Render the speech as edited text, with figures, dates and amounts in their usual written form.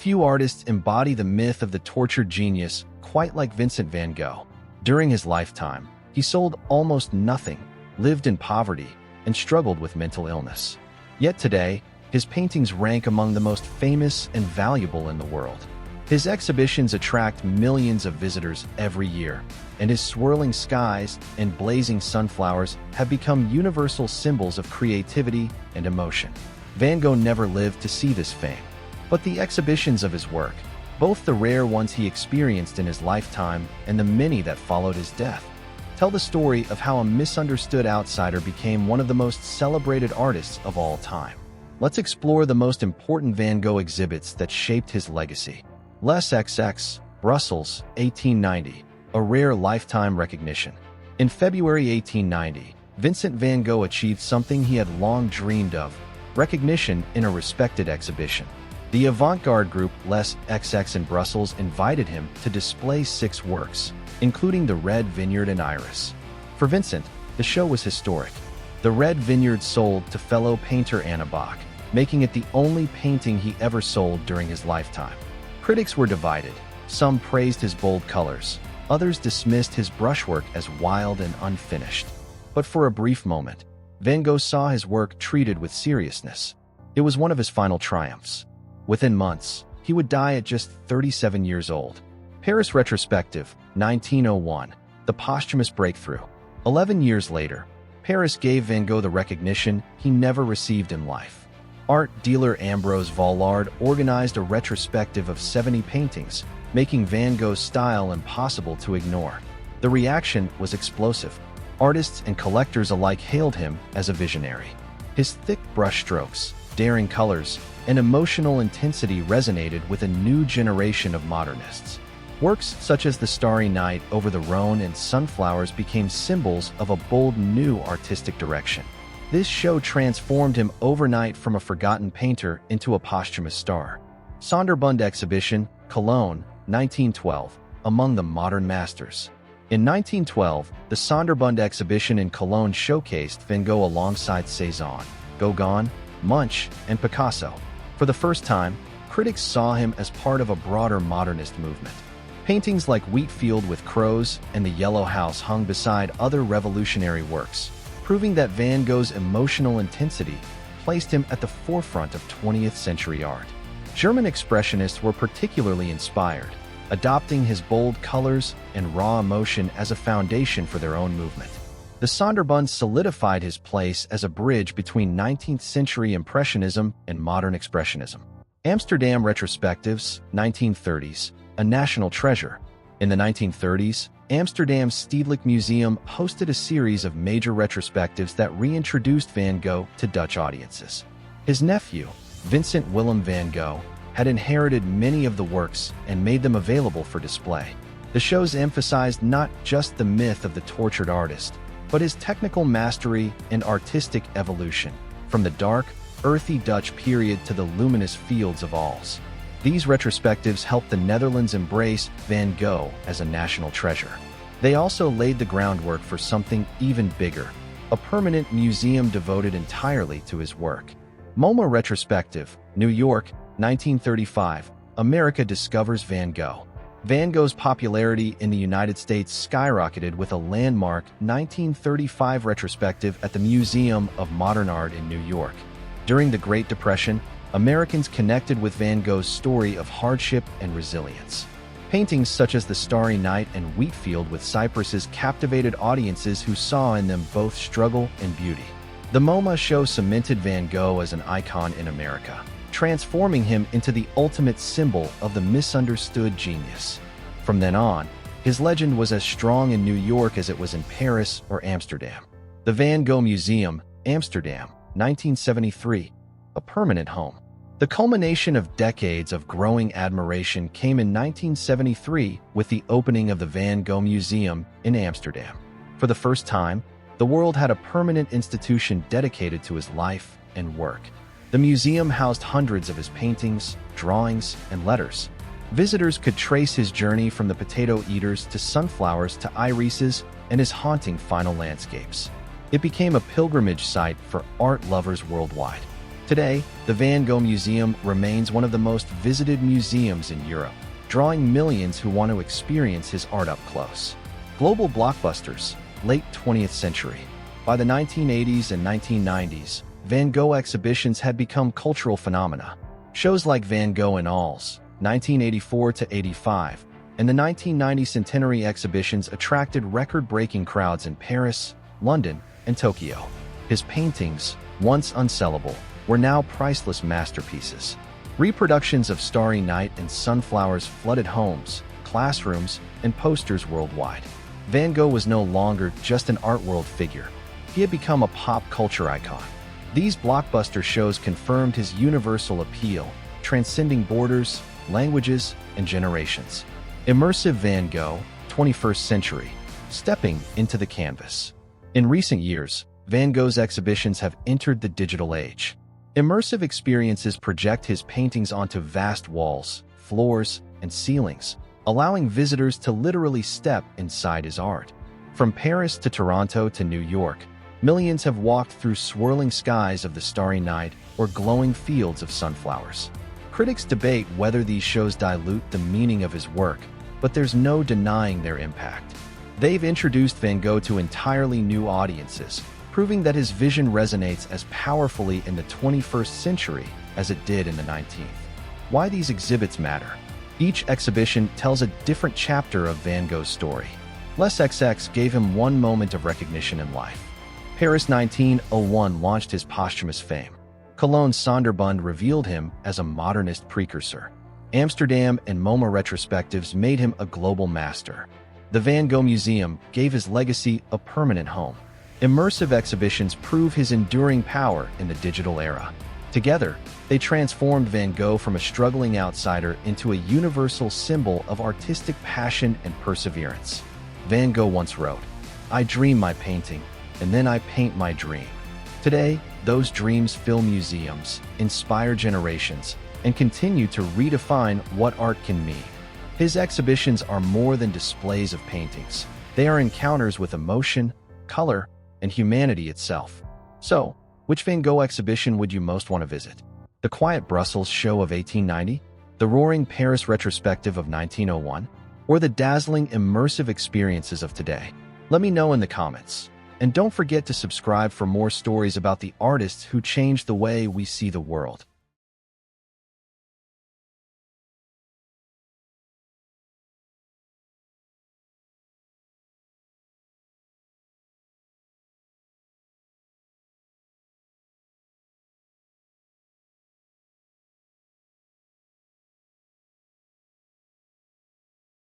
Few artists embody the myth of the tortured genius quite like Vincent van Gogh. During his lifetime, he sold almost nothing, lived in poverty, and struggled with mental illness. Yet today, his paintings rank among the most famous and valuable in the world. His exhibitions attract millions of visitors every year, and his swirling skies and blazing sunflowers have become universal symbols of creativity and emotion. Van Gogh never lived to see this fame, but the exhibitions of his work, both the rare ones he experienced in his lifetime and the many that followed his death, tell the story of how a misunderstood outsider became one of the most celebrated artists of all time. Let's explore the most important Van Gogh exhibits that shaped his legacy. Les XX, Brussels, 1890, a rare lifetime recognition. In February 1890, Vincent van Gogh achieved something he had long dreamed of, recognition in a respected exhibition. The avant-garde group Les XX in Brussels invited him to display 6 works, including the Red Vineyard and Iris. For Vincent, the show was historic. The Red Vineyard sold to fellow painter Anna Bach, making it the only painting he ever sold during his lifetime. Critics were divided. Some praised his bold colors. Others dismissed his brushwork as wild and unfinished. But for a brief moment, Van Gogh saw his work treated with seriousness. It was one of his final triumphs. Within months, he would die at just 37 years old. Paris Retrospective, 1901, the posthumous breakthrough. 11 years later, Paris gave Van Gogh the recognition he never received in life. Art dealer Ambrose Vollard organized a retrospective of 70 paintings, making Van Gogh's style impossible to ignore. The reaction was explosive. Artists and collectors alike hailed him as a visionary. His thick brushstrokes, daring colors, and emotional intensity resonated with a new generation of modernists. Works such as the Starry Night over the Rhone and Sunflowers became symbols of a bold new artistic direction. This show transformed him overnight from a forgotten painter into a posthumous star. Sonderbund Exhibition, Cologne, 1912, among the modern masters. In 1912, the Sonderbund Exhibition in Cologne showcased Van Gogh alongside Cézanne, Gauguin, Munch, and Picasso. For the first time, critics saw him as part of a broader modernist movement. Paintings like Wheatfield with Crows and the Yellow House hung beside other revolutionary works, proving that Van Gogh's emotional intensity placed him at the forefront of 20th century art. German expressionists were particularly inspired, adopting his bold colors and raw emotion as a foundation for their own movement. The Sonderbund solidified his place as a bridge between 19th century Impressionism and modern Expressionism. Amsterdam Retrospectives, 1930s, a national treasure. In the 1930s, Amsterdam's Stedelijk Museum hosted a series of major retrospectives that reintroduced Van Gogh to Dutch audiences. His nephew, Vincent Willem van Gogh, had inherited many of the works and made them available for display. The shows emphasized not just the myth of the tortured artist, but his technical mastery and artistic evolution, from the dark, earthy Dutch period to the luminous fields of Allans. These retrospectives helped the Netherlands embrace Van Gogh as a national treasure. They also laid the groundwork for something even bigger, a permanent museum devoted entirely to his work. MoMA Retrospective, New York, 1935, America discovers Van Gogh. Van Gogh's popularity in the United States skyrocketed with a landmark 1935 retrospective at the Museum of Modern Art in New York. During the Great Depression, Americans connected with Van Gogh's story of hardship and resilience. Paintings such as the Starry Night and Wheatfield with Cypresses captivated audiences who saw in them both struggle and beauty. The MoMA show cemented Van Gogh as an icon in America, transforming him into the ultimate symbol of the misunderstood genius. From then on, his legend was as strong in New York as it was in Paris or Amsterdam. The Van Gogh Museum, Amsterdam, 1973, a permanent home. The culmination of decades of growing admiration came in 1973 with the opening of the Van Gogh Museum in Amsterdam. For the first time, the world had a permanent institution dedicated to his life and work. The museum housed hundreds of his paintings, drawings, and letters. Visitors could trace his journey from the potato eaters to sunflowers to irises and his haunting final landscapes. It became a pilgrimage site for art lovers worldwide. Today, the Van Gogh Museum remains one of the most visited museums in Europe, drawing millions who want to experience his art up close. Global blockbusters, late 20th century. By the 1980s and 1990s, Van Gogh exhibitions had become cultural phenomena. Shows like Van Gogh in Allans, 1984 to 85, and the 1990 centenary exhibitions attracted record-breaking crowds in Paris, London, and Tokyo. His paintings, once unsellable, were now priceless masterpieces. Reproductions of Starry Night and sunflowers flooded homes, classrooms, and posters worldwide. Van Gogh was no longer just an art world figure. He had become a pop culture icon. These blockbuster shows confirmed his universal appeal, transcending borders, languages, and generations. Immersive Van Gogh, 21st century, stepping into the canvas. In recent years, Van Gogh's exhibitions have entered the digital age. Immersive experiences project his paintings onto vast walls, floors, and ceilings, allowing visitors to literally step inside his art. From Paris to Toronto to New York, millions have walked through swirling skies of the Starry Night or glowing fields of sunflowers. Critics debate whether these shows dilute the meaning of his work, but there's no denying their impact. They've introduced Van Gogh to entirely new audiences, proving that his vision resonates as powerfully in the 21st century as it did in the 19th. Why these exhibits matter. Each exhibition tells a different chapter of Van Gogh's story. Les XX gave him one moment of recognition in life. Paris 1901 launched his posthumous fame. Cologne's Sonderbund revealed him as a modernist precursor. Amsterdam and MoMA retrospectives made him a global master. The Van Gogh Museum gave his legacy a permanent home. Immersive exhibitions prove his enduring power in the digital era. Together, they transformed Van Gogh from a struggling outsider into a universal symbol of artistic passion and perseverance. Van Gogh once wrote, "I dream my painting, and then I paint my dream." Today, those dreams fill museums, inspire generations, and continue to redefine what art can mean. His exhibitions are more than displays of paintings. They are encounters with emotion, color, and humanity itself. So, which Van Gogh exhibition would you most want to visit? The Quiet Brussels show of 1890? The Roaring Paris retrospective of 1901? Or the dazzling immersive experiences of today? Let me know in the comments. And don't forget to subscribe for more stories about the artists who changed the way we see the world.